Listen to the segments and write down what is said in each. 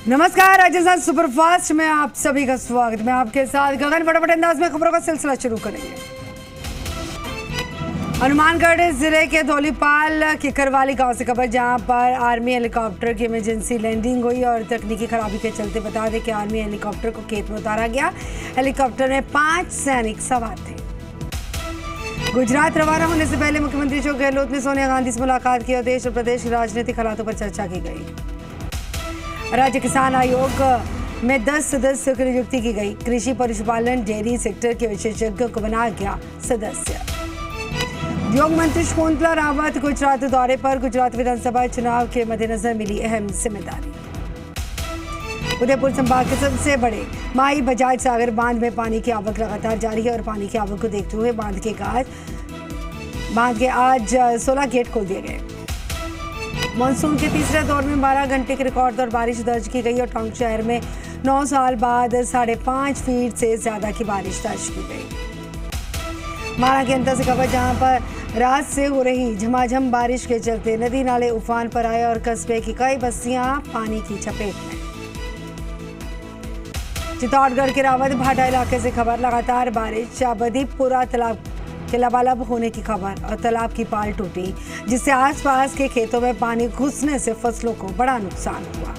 नमस्कार, राजस्थान सुपरफास्ट में आप सभी का स्वागत। मैं आपके साथ गगन फटाफट अंदाज में खबरों का सिलसिला शुरू करेंगे। हनुमानगढ़ जिले के धौलीपाल किकरवाली गांव से खबर, जहां पर आर्मी हेलीकॉप्टर की इमरजेंसी लैंडिंग हुई और तकनीकी खराबी के चलते बता दें कि आर्मी हेलीकॉप्टर को खेत में उतारा गया। हेलीकॉप्टर में 5 सैनिक सवार थे। गुजरात रवाना होने से पहले मुख्यमंत्री अशोक गहलोत ने सोनिया गांधी से मुलाकात की और देश और प्रदेश के राजनीतिक हालातों पर चर्चा की गई। राज्य किसान आयोग में 10 सदस्यों की नियुक्ति की गई। कृषि, पशुपालन, डेयरी सेक्टर के विशेषज्ञों को बनाया गया सदस्य। उद्योग मंत्री शकुंतला रावत गुजरात दौरे पर, गुजरात विधानसभा चुनाव के मद्देनजर मिली अहम जिम्मेदारी। उदयपुर संभाग के सबसे बड़े माई बजाज सागर बांध में पानी की आवक लगातार जारी है और पानी की आवक को देखते हुए बांध के आज 16 गेट खोल दिए गए। मानसून के तीसरे दौर में 12 घंटे की रिकॉर्ड और बारिश दर्ज की गई और टोंक शहर में 9 साल बाद 5.5 फीट से ज्यादा की बारिश दर्ज की गई। मारा के अंतर से खबर, जहां पर रात से हो रही झमाझम बारिश के चलते नदी नाले उफान पर आए और कस्बे की कई बस्तियां पानी की चपेट में। चित्तौड़गढ़ के रावत भाटा इलाके से खबर, लगातार बारिश, बदीपुरा तालाब के लबालब होने की खबर और तालाब की पाल टूटी, जिससे आसपास के खेतों में पानी घुसने से फसलों को बड़ा नुकसान हुआ।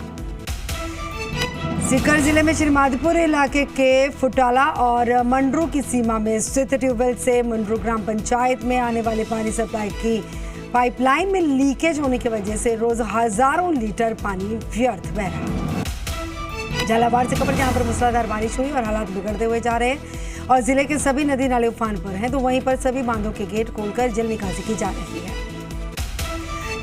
सीकर जिले में श्रीमाधपुर इलाके के फुटाला और मंडरू की सीमा में स्थित ट्यूबवेल से मंडरू ग्राम पंचायत में आने वाले पानी सप्लाई की पाइपलाइन में लीकेज होने की वजह से रोज हजारों लीटर पानी व्यर्थ बह रहा। झालावाड़ से खबर, जहां पर मूसलाधार बारिश हुई और हालात बिगड़ते हुए जा रहे हैं और जिले के सभी नदी नाले उफान पर हैं, तो वहीं पर सभी बांधों के गेट खोलकर जल निकासी की जा रही है।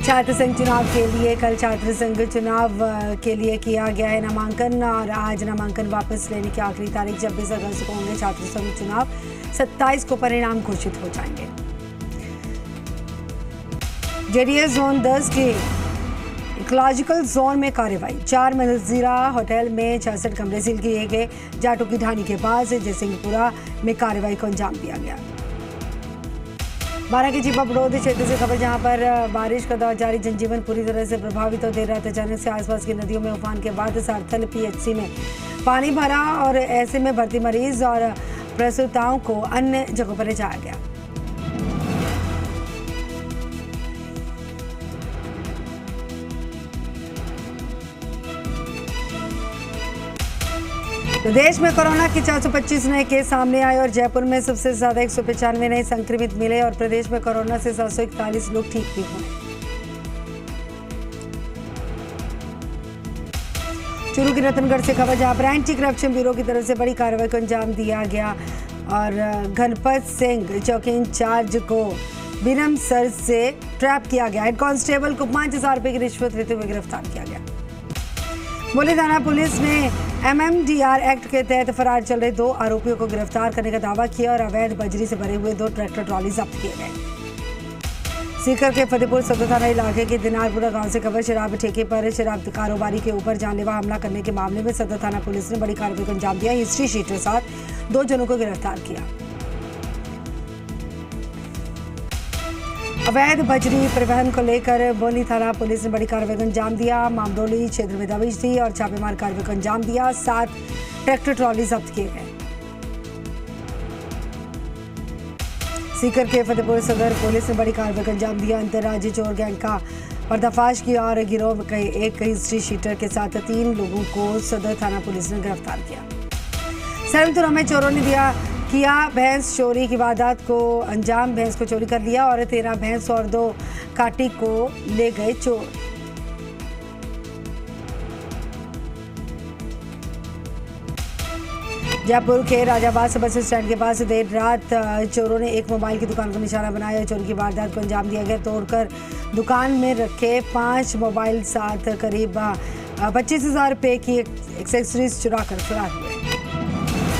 छात्र संघ चुनाव के लिए कल छात्र संघ चुनाव के लिए किया गया है नामांकन और आज नामांकन वापस लेने की आखिरी तारीख 26 अगस्त को होंगे छात्र संघ चुनाव। 27 को परिणाम घोषित हो जाएंगे। जेडीएस जोन 10 के इकोलॉजिकल जोन में कार्रवाई, 4 मंजिला होटल में 66 कमरे सील किए गए। जाटू की ढाणी के पास जयसिंहपुरा में कार्रवाई को अंजाम दिया गया। बारां के चिपा बड़ौद क्षेत्र से खबर, जहां पर बारिश का दौर जारी, जनजीवन पूरी तरह से प्रभावित हो। देर रात अचानक से आसपास की नदियों में उफान के बाद सार्थल पीएचसी में पानी भरा और ऐसे में भर्ती मरीज और प्रसूताओं को अन्य जगहों पर ले जाया गया। प्रदेश में कोरोना के 425 नए केस सामने आए और जयपुर में सबसे ज्यादा 195 नए संक्रमित मिले और प्रदेश में कोरोना से 741 लोग ठीक भी हुए। चूरू की रतनगढ़ से खबर, जहां पर एंटी करप्शन ब्यूरो की तरफ से बड़ी कार्रवाई को अंजाम दिया गया और घनपत सिंह चौकी इंचार्ज को बिनम सर से ट्रैप किया गया। हेड कांस्टेबल को 5,000 रुपए की रिश्वत लेते हुए गिरफ्तार किया गया। बोली थाना पुलिस ने MMDR एक्ट के तहत फरार चल रहे 2 आरोपियों को गिरफ्तार करने का दावा किया और अवैध बजरी से भरे हुए 2 ट्रैक्टर ट्रॉली जब्त किए गए। सीकर के फतेहपुर सदर थाना इलाके के दिनारपुरा गांव से खबर, शराब ठेके पर शराब कारोबारी के ऊपर जानलेवा हमला करने के मामले में सदर थाना पुलिस ने बड़ी कार्रवाई को अंजाम दिया। हिस्ट्री शीट के साथ 2 जनों को गिरफ्तार किया। अवैध बजरी परिवहन को लेकर बोली थाना पुलिस ने बड़ी कार्रवाई को अंजाम दिया। मामडोली क्षेत्र में दबिश दी और छापेमार कार्रवाई को अंजाम दिया। 7 ट्रैक्टर ट्रॉली जब्त किए गए। सीकर के फतेहपुर सदर पुलिस ने बड़ी कार्रवाई को अंजाम दिया। अंतर्राज्यीय चोर गैंग का पर्दाफाश किया और गिरोह के एक हिस्ट्री शीटर के साथ 3 लोगों को सदर थाना पुलिस ने गिरफ्तार किया। सरमपुरा में चोरों ने किया भैंस चोरी की वारदात को अंजाम, भैंस को चोरी कर लिया और 13 भैंस और 2 काटी को ले गए चोर। जयपुर के राजाबाद बस स्टैंड के पास देर रात चोरों ने एक मोबाइल की दुकान को निशाना बनाया। चोरी की वारदात को अंजाम दिया गया। तोड़कर दुकान में रखे 5 मोबाइल साथ करीब 25,000 रुपए की एक्सेसरीज चुरा कर फरार हुए।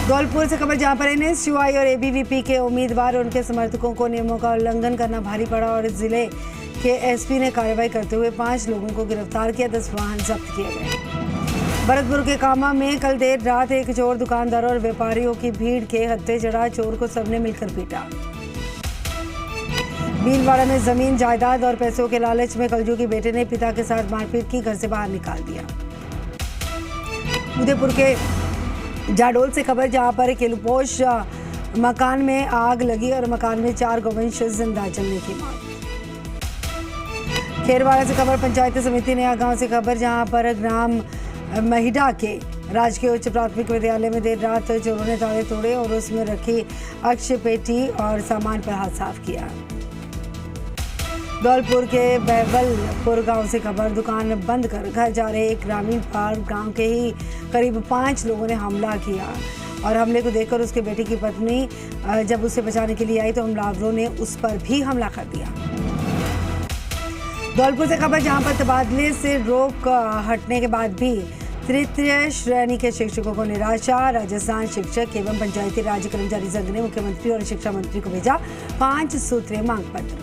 धौलपुर से खबर, जहां पर NSUI और ABVP के उम्मीदवार और उनके समर्थकों को नियमों का उल्लंघन करना भारी पड़ा और जिले के SP ने कार्रवाई करते हुए 5 लोगों को गिरफ्तार किया। 10 वाहन जब्त किए गए। भरतपुर के कामा में कल देर रात एक चोर दुकानदारों और व्यापारियों की भीड़ के हत्थे चढ़ा। चोर को सबने मिलकर पीटा। भीलवाड़ा में जमीन जायदाद और पैसों के लालच में कलजू की बेटे ने पिता के साथ मारपीट की, घर से बाहर निकाल दिया। उदयपुर के जाडोल से खबर, जहां पर केलुपोश मकान में आग लगी और मकान में 4 गौवंश जिंदा जलने की मौत। खेरवाड़ा से खबर, पंचायती समिति नया गांव से खबर, जहां पर ग्राम महिडा के राजकीय उच्च प्राथमिक विद्यालय में देर रात चोरों ने ताले तोड़े और उसमें रखी अक्षय पेटी और सामान पर हाथ साफ किया। धौलपुर के बैवलपुर गांव से खबर, दुकान बंद कर घर जा रहे एक ग्रामीण पर गांव के ही करीब 5 लोगों ने हमला किया और हमले को देखकर उसके बेटे की पत्नी जब उसे बचाने के लिए आई तो हमलावरों ने उस पर भी हमला कर दिया। धौलपुर से खबर, जहां पर तबादले से रोक हटने के बाद भी तृतीय श्रेणी के शिक्षकों को निराशा। राजस्थान शिक्षक एवं पंचायती राज कर्मचारी संघ ने मुख्यमंत्री और शिक्षा मंत्री को भेजा 5 सूत्रीय मांग पत्र।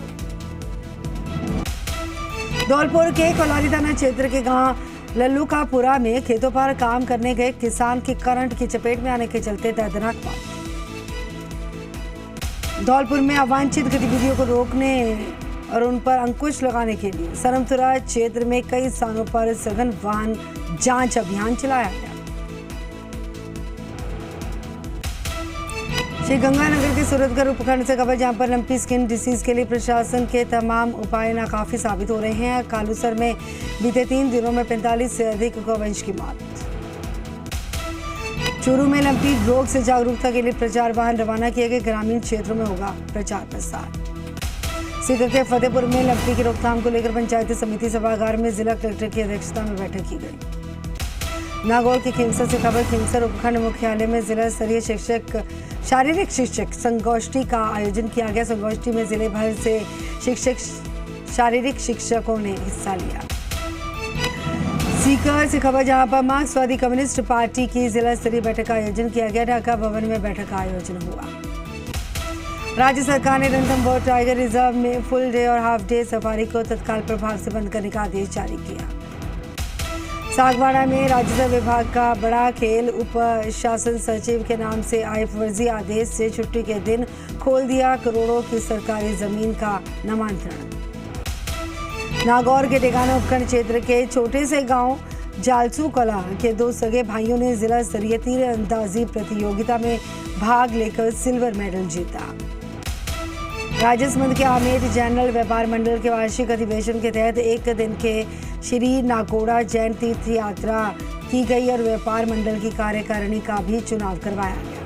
धौलपुर के कोलारी थाना क्षेत्र के गांव लल्लूकापुरा में खेतों पर काम करने गए किसान की करंट की चपेट में आने के चलते दर्दनाक मौत। धौलपुर में अवांछित गतिविधियों को रोकने और उन पर अंकुश लगाने के लिए सरमथुरा क्षेत्र में कई स्थानों पर सघन वाहन जांच अभियान चलाया गया। श्रीगंगानगर के सूरतगढ़ उपखंड से खबर, जहां पर लंपी स्किन डिसीज के लिए प्रशासन के तमाम उपाय नाकाफी साबित हो रहे हैं। कालूसर में बीते 3 दिनों में 45 से अधिक गौवंश की मौत। चूरू में लंपी रोग से जागरूकता के लिए प्रचार वाहन रवाना किए गए, ग्रामीण क्षेत्रों में होगा प्रचार प्रसार। सीकर के फतेहपुर में लंपी की रोकथाम को लेकर पंचायती समिति सभागार में जिला कलेक्टर की अध्यक्षता में बैठक की गई। नागौर के खींवसर से खबर, खींवसर उपखंड मुख्यालय में जिला स्तरीय शारीरिक शिक्षक संगोष्ठी का आयोजन किया गया। संगोष्ठी में जिले भर से शारीरिक शिक्षकों ने हिस्सा लिया। सीकर से खबर, जहां पर मार्क्सवादी कम्युनिस्ट पार्टी की जिला स्तरीय बैठक का आयोजन किया गया। ढाका भवन में बैठक का आयोजन हुआ। राज्य सरकार ने रणथंभौर टाइगर रिजर्व में फुल डे और हाफ डे सफारी को तत्काल प्रभाव से बंद करने का आदेश जारी किया। सागवाड़ा में राजस्व विभाग का बड़ा खेल, उप शासन सचिव के नाम से आए फर्जी आदेश से छुट्टी के दिन खोल दिया करोड़ों की सरकारी जमीन का नामांतरण। नागौर के डेगाना उपखंड क्षेत्र के छोटे से गांव जालसू कला के 2 सगे भाइयों ने जिला स्तरीय तीरंदाजी प्रतियोगिता में भाग लेकर सिल्वर मेडल जीता। राजसमंद के आमेर जनरल व्यापार मंडल के वार्षिक अधिवेशन के तहत एक दिन के श्री नाकोड़ा जैन तीर्थ यात्रा की गई और व्यापार मंडल की कार्यकारिणी का भी चुनाव करवाया गया।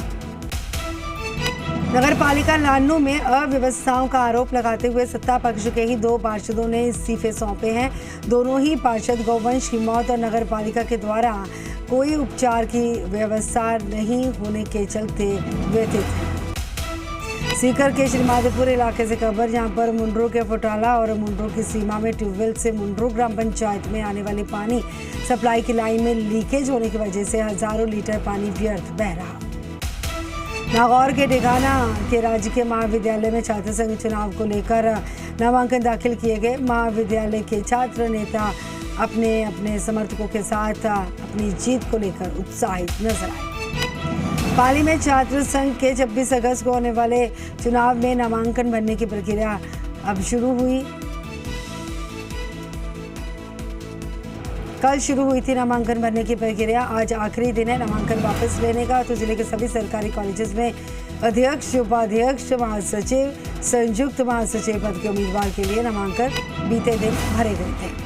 नगर पालिका लान्नू में अव्यवस्थाओं का आरोप लगाते हुए सत्ता पक्ष के ही 2 पार्षदों ने इस्तीफे सौंपे हैं। दोनों ही पार्षद गौवंश की मौत और नगर पालिका के द्वारा कोई उपचार की व्यवस्था नहीं होने के चलते व्यथित हैं। सीकर के श्रीमाधोपुर इलाके से खबर, जहां पर मुंड्रो के फुटाला और मुंड्रो की सीमा में ट्यूबवेल से मुंड्रो ग्राम पंचायत में आने वाली पानी सप्लाई की लाइन में लीकेज होने की वजह से हजारों लीटर पानी व्यर्थ बह रहा। नागौर के डेगाना के राजकीय महाविद्यालय में छात्र संघ चुनाव को लेकर नामांकन दाखिल किए गए। महाविद्यालय के छात्र नेता अपने अपने समर्थकों के साथ अपनी जीत को लेकर उत्साहित नजर आए। पाली में छात्र संघ के 26 अगस्त को होने वाले चुनाव में नामांकन भरने की प्रक्रिया अब शुरू हुई। कल शुरू हुई थी नामांकन भरने की प्रक्रिया, आज आखिरी दिन है नामांकन वापस लेने का। तो जिले के सभी सरकारी कॉलेजेस में अध्यक्ष, उपाध्यक्ष, महासचिव, संयुक्त महासचिव पद के उम्मीदवार के लिए नामांकन बीते दिन भरे गए थे।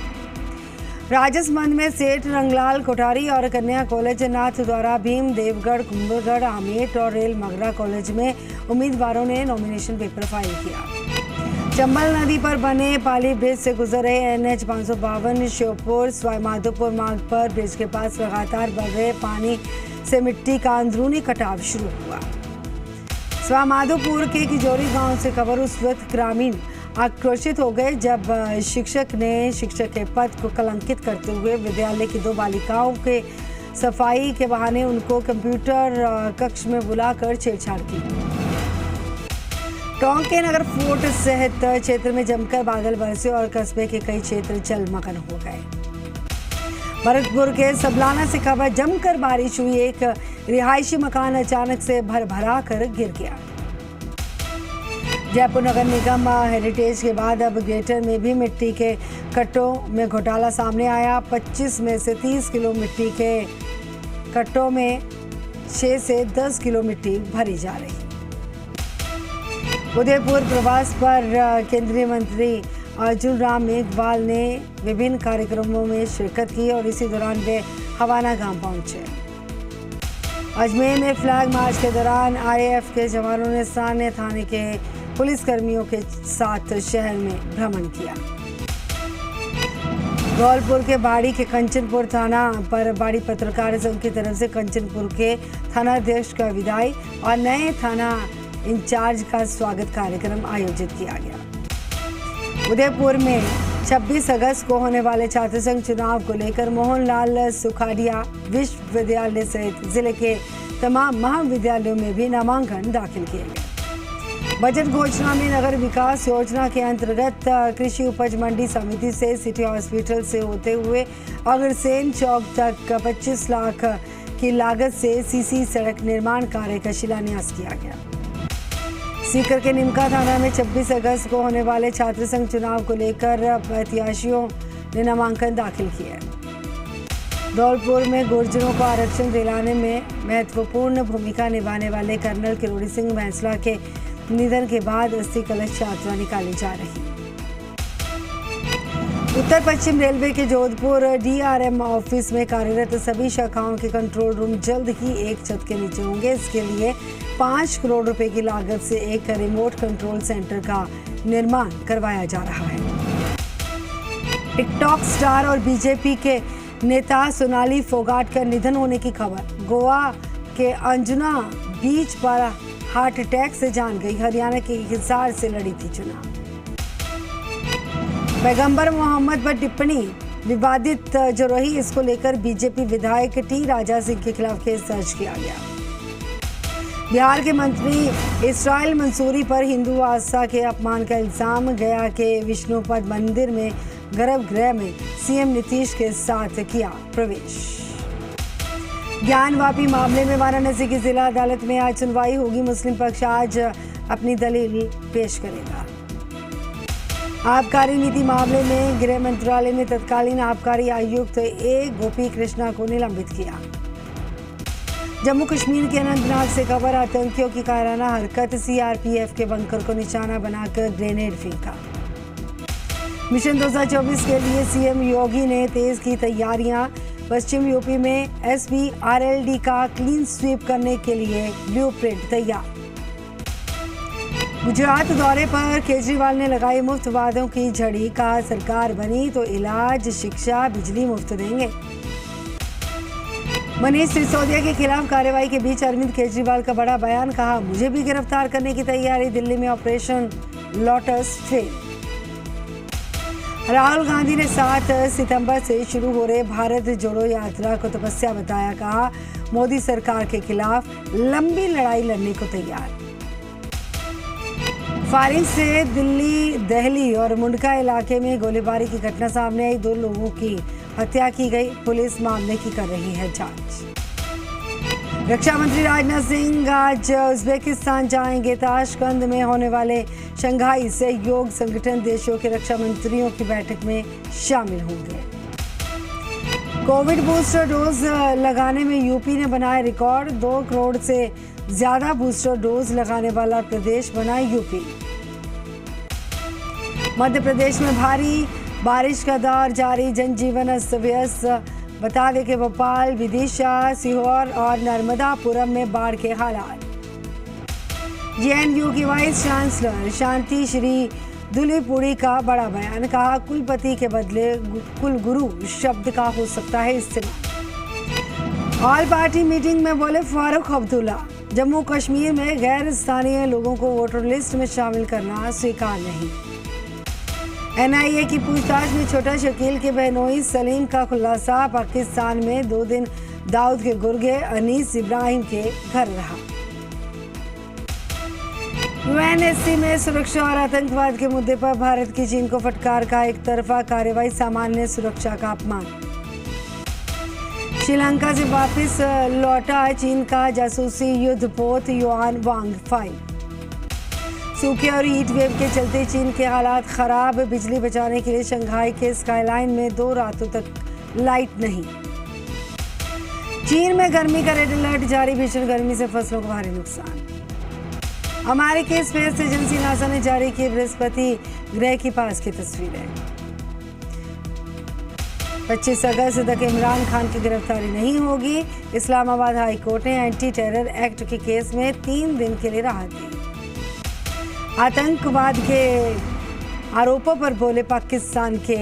राजसमंद में सेठ रंगलाल कोठारी और कन्या कॉलेज नाथ द्वारा भीम देवगढ़, कुंभलगढ़, आमेट और रेल मगरा कॉलेज में उम्मीदवारों ने नॉमिनेशन पेपर फाइल किया। चंबल नदी पर बने पाली ब्रिज से गुजर रहे NH 552 श्योपुर सवाईमाधोपुर मार्ग पर ब्रिज के पास लगातार बढ़ रहे पानी से मिट्टी का अंदरूनी कटाव शुरू हुआ। सवाईमाधोपुर के किजोरी गांव से खबर, उस वक्त ग्रामीण आक्रोशित हो गए जब शिक्षक ने शिक्षक के पद को कलंकित करते हुए विद्यालय की 2 बालिकाओं के सफाई के बहाने उनको कंप्यूटर कक्ष में बुलाकर छेड़छाड़ की। टोंक के नगर फोर्ट सहित क्षेत्र में जमकर बादल बरसे और कस्बे के कई क्षेत्र जलमग्न हो गए। भरतपुर के सबलाना से खबर, जमकर बारिश हुई, एक रिहायशी मकान अचानक से भरा कर गिर गया। जयपुर नगर निगम हेरिटेज के बाद अब ग्रेटर में भी मिट्टी के कट्टों में घोटाला सामने आया। 25 में से 30 किलो मिट्टी के कट्टों में 6 से 10 किलो मिट्टी भरी जा रही। उदयपुर प्रवास पर केंद्रीय मंत्री अर्जुन राम मेघवाल ने विभिन्न कार्यक्रमों में शिरकत की और इसी दौरान वे हवाना गांव पहुंचे। अजमेर में फ्लैग मार्च के दौरान आईएएफ के जवानों ने स्थानीय थाने के पुलिसकर्मियों के साथ शहर में भ्रमण किया। धौलपुर के बाड़ी के कंचनपुर थाना पर बाड़ी पत्रकार संघ की तरफ से कंचनपुर के थानाध्यक्ष का विदाई और नए थाना इंचार्ज का स्वागत कार्यक्रम आयोजित किया गया। उदयपुर में 26 अगस्त को होने वाले छात्र संघ चुनाव को लेकर मोहनलाल सुखाड़िया विश्वविद्यालय सहित जिले के तमाम महाविद्यालयों में भी नामांकन दाखिल किए गए। बजट घोषणा में नगर विकास योजना के अंतर्गत कृषि उपज मंडी समिति से सिटी हॉस्पिटल से होते हुए अग्रसेन चौक तक 25 लाख की लागत से सीसी सड़क निर्माण कार्य का शिलान्यास किया गया। सीकर के निमका थाना में 26 अगस्त को होने वाले छात्र संघ चुनाव को लेकर प्रत्याशियों ने नामांकन दाखिल किए। धौलपुर में गुर्जरों को आरक्षण दिलाने में महत्वपूर्ण भूमिका निभाने वाले कर्नल किरोड़ी सिंह बैंसला के निधन के बाद अस्थि कलश यात्रा निकाली जा रही। उत्तर पश्चिम रेलवे के जोधपुर डीआरएम ऑफिस में कार्यरत सभी शाखाओं के कंट्रोल रूम जल्द ही एक छत के नीचे होंगे। इसके लिए 5 करोड़ रुपए की लागत से एक रिमोट कंट्रोल सेंटर का निर्माण करवाया जा रहा है। टिकटॉक स्टार और बीजेपी के नेता सोनाली फोगाट का निधन होने की खबर। गोवा के अंजुना बीच पर हार्ट अटैक से जान गई। हरियाणा के हिसार से लड़ी थी चुनाव। पैगंबर मोहम्मद पर टिप्पणी विवादित जो रही, इसको लेकर बीजेपी विधायक टी राजा सिंह के खिलाफ केस दर्ज किया गया। बिहार के मंत्री इसराइल मंसूरी पर हिंदू आस्था के अपमान का इल्जाम। गया के विष्णुपद मंदिर में गर्भगृह में सीएम नीतीश के साथ किया प्रवेश। ज्ञानवापी मामले में वाराणसी की जिला अदालत में आज सुनवाई होगी। मुस्लिम पक्ष आज अपनी दलील पेश करेगा। आबकारी नीति मामले में गृह मंत्रालय ने तत्कालीन आबकारी आयुक्त ए गोपी कृष्णा को निलंबित किया। जम्मू कश्मीर के अनंतनाग से खबर। आतंकियों की कायराना हरकत। सीआरपीएफ के बंकर को निशाना बनाकर ग्रेनेड फेंका। मिशन 2024 के लिए सीएम योगी ने तेज की तैयारियां। पश्चिम यूपी में एसबीआरएलडी का क्लीन स्वीप करने के लिए ब्लूप्रिंट तैयार। गुजरात दौरे पर केजरीवाल ने लगाई मुफ्त वादों की झड़ी। कहा सरकार बनी तो इलाज, शिक्षा, बिजली मुफ्त देंगे। मनीष सिसोदिया के खिलाफ कार्रवाई के बीच अरविंद केजरीवाल का बड़ा बयान। कहा मुझे भी गिरफ्तार करने की तैयारी। दिल्ली में operation lotus fail. Rahul Gandhi ने 7 सितंबर से शुरू हो रहे भारत जोड़ो यात्रा को तपस्या बताया। कहा मोदी सरकार के खिलाफ लंबी लड़ाई लड़ने को तैयार। फायरिंग से दहली और मुंडका इलाके में गोलीबारी की घटना सामने आई। 2 लोगों की हत्या की गई। पुलिस मामले की कर रही है जांच। रक्षा मंत्री राजनाथ सिंह आज उज्बेकिस्तान जाएंगे। ताशकंद में होने वाले शंघाई सहयोग संगठन देशों के रक्षा मंत्रियों की बैठक में शामिल होंगे। कोविड बूस्टर डोज लगाने में यूपी ने बनाया रिकॉर्ड। 2 करोड़ से ज्यादा बूस्टर डोज लगाने वाला प्रदेश बना यूपी। मध्य प्रदेश में भारी बारिश का दौर जारी। जनजीवन अस्त व्यस्त। बता दें कि भोपाल, विदिशा, सीहोर और नर्मदापुरम में बाढ़ के हालात। जेएनयू की वाइस चांसलर शांति श्री धुलीपुड़ी का बड़ा बयान। कहा कुलपति के बदले कुलगुरु शब्द का हो सकता है इस्तेमाल। ऑल पार्टी मीटिंग में बोले फारूक अब्दुल्ला। जम्मू कश्मीर में गैर स्थानीय लोगों को वोटर लिस्ट में शामिल करना स्वीकार नहीं। एनआईए की पूछताछ में छोटा शकील के बहनोई सलीम का खुलासा। पाकिस्तान में 2 दिन दाऊद के गुर्गे अनीस इब्राहिम के घर रहा। यूएनएससी में सुरक्षा और आतंकवाद के मुद्दे पर भारत की चीन को फटकार। का एक तरफा कार्रवाई सामान्य सुरक्षा का अपमान। श्रीलंका से वापस लौटा चीन का जासूसी युद्धपोत युआन वांग 5। सूखे और हीट वेव के चलते चीन के हालात खराब। बिजली बचाने के लिए शंघाई के स्काईलाइन में 2 रातों तक लाइट नहीं। चीन में गर्मी का रेड अलर्ट जारी, भीषण गर्मी से फसलों को भारी नुकसान। अमेरिकी स्पेस एजेंसी नासा ने जारी की बृहस्पति ग्रह के पास की तस्वीरें। 25 अगस्त तक इमरान खान की गिरफ्तारी नहीं होगी। इस्लामाबाद हाई कोर्ट ने एंटी टेरर एक्ट के केस में 3 दिन के लिए राहत दी। आतंकवाद के आरोपों पर बोले पाकिस्तान के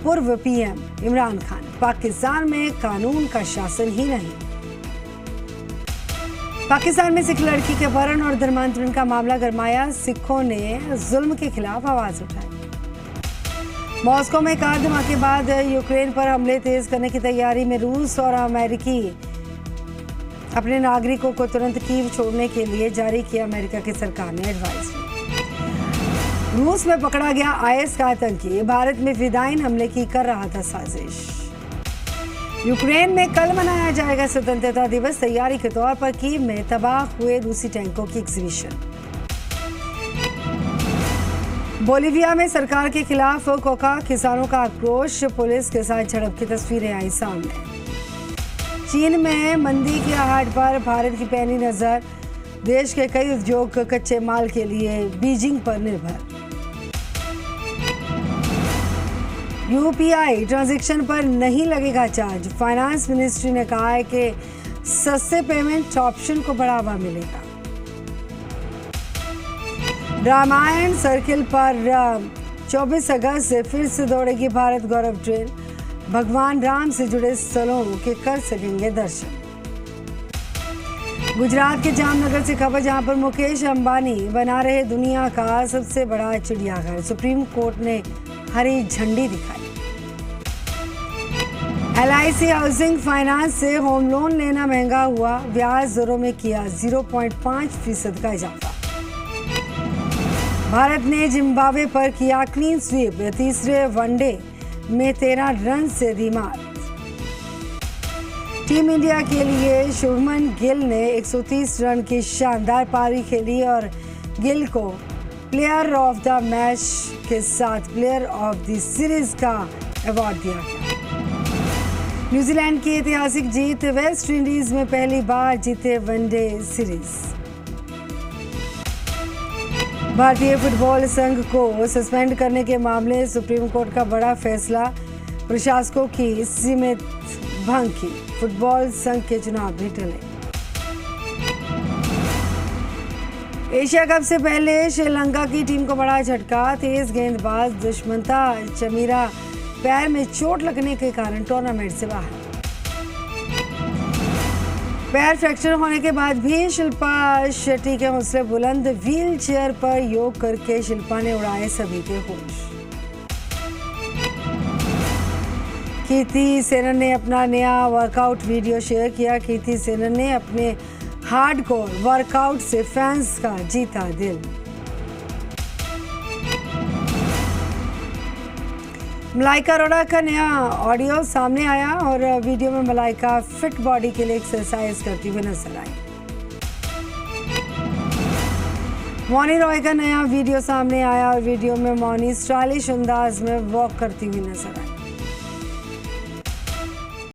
पूर्व पीएम इमरान खान, पाकिस्तान में कानून का शासन ही नहीं। पाकिस्तान में सिख लड़की के अपहरण और धर्मांतरण का मामला गरमाया, सिखों ने जुल्म के खिलाफ आवाज उठाई। मॉस्को में कार धमाके के बाद यूक्रेन पर हमले तेज करने की तैयारी में रूस और अमेरिकी अपने नागरिकों को तुरंत कीव छोड़ने के लिए जारी किया अमेरिका की सरकार ने एडवाइजरी। रूस में पकड़ा गया आईएस का आतंकी, भारत में फिदाइन हमले की कर रहा था साजिश। यूक्रेन में कल मनाया जाएगा स्वतंत्रता दिवस, तैयारी के तौर पर कीव में तबाह हुए रूसी टैंकों की एग्जीबिशन। बोलीविया में सरकार के खिलाफ कोका किसानों का आक्रोश, पुलिस के साथ झड़प की तस्वीरें आई सामने। चीन में मंदी की आहट पर भारत की पैनी नजर, देश के कई उद्योग कच्चे माल के लिए बीजिंग पर निर्भर। यूपीआई ट्रांजैक्शन पर नहीं लगेगा चार्ज, फाइनेंस मिनिस्ट्री ने कहा है कि सस्ते पेमेंट ऑप्शन को बढ़ावा मिलेगा। रामायण सर्किल पर 24 अगस्त से फिर से दौड़ेगी भारत गौरव ट्रेन, भगवान राम से जुड़े स्थलों के कर सकेंगे दर्शन। गुजरात के जामनगर से खबर, जहां पर मुकेश अंबानी बना रहे दुनिया का सबसे बड़ा चिड़ियाघर, सुप्रीम कोर्ट ने हरी झंडी दिखाई। LIC हाउसिंग फाइनेंस से होम लोन लेना महंगा हुआ, ब्याज दरों में किया 0.5% का इजाफा। भारत ने जिम्बाब्वे पर किया क्लीन स्वीप, तीसरे वनडे में 13 रन से दी मात। टीम इंडिया के लिए शुभमन गिल ने 130 रन की शानदार पारी खेली और गिल को प्लेयर ऑफ द मैच के साथ प्लेयर ऑफ द सीरीज का अवार्ड दिया गया। न्यूजीलैंड की ऐतिहासिक जीत, वेस्ट इंडीज में पहली बार जीते वनडे सीरीज। भारतीय फुटबॉल संघ को सस्पेंड करने के मामले, सुप्रीम कोर्ट का बड़ा फैसला, प्रशासकों की सीमित भंग की, फुटबॉल संघ के चुनाव भी टले। एशिया कप से पहले श्रीलंका की टीम को बड़ा झटका, तेज गेंदबाज दुष्मंता चमीरा पैर में चोट लगने के कारण टूर्नामेंट से बाहर। पैर फ्रैक्चर होने के बाद भी शिल्पा शेट्टी के हौसले बुलंद, व्हील चेयर पर योग करके शिल्पा ने उड़ाए सभी के होश। कीर्ति सेनन ने अपना नया वर्कआउट वीडियो शेयर किया। कीर्ति सेनन ने अपने हार्डकोर वर्कआउट से फैंस का जीता दिल। मलाइका अरोड़ा का नया ऑडियो सामने आया और वीडियो में मलाइका फिट बॉडी के लिए एक्सरसाइज करती हुई नजर आई। मौनी रॉय का नया वीडियो सामने आया और वीडियो में मौनी स्टाइलिश अंदाज में वॉक करती हुई नजर आई।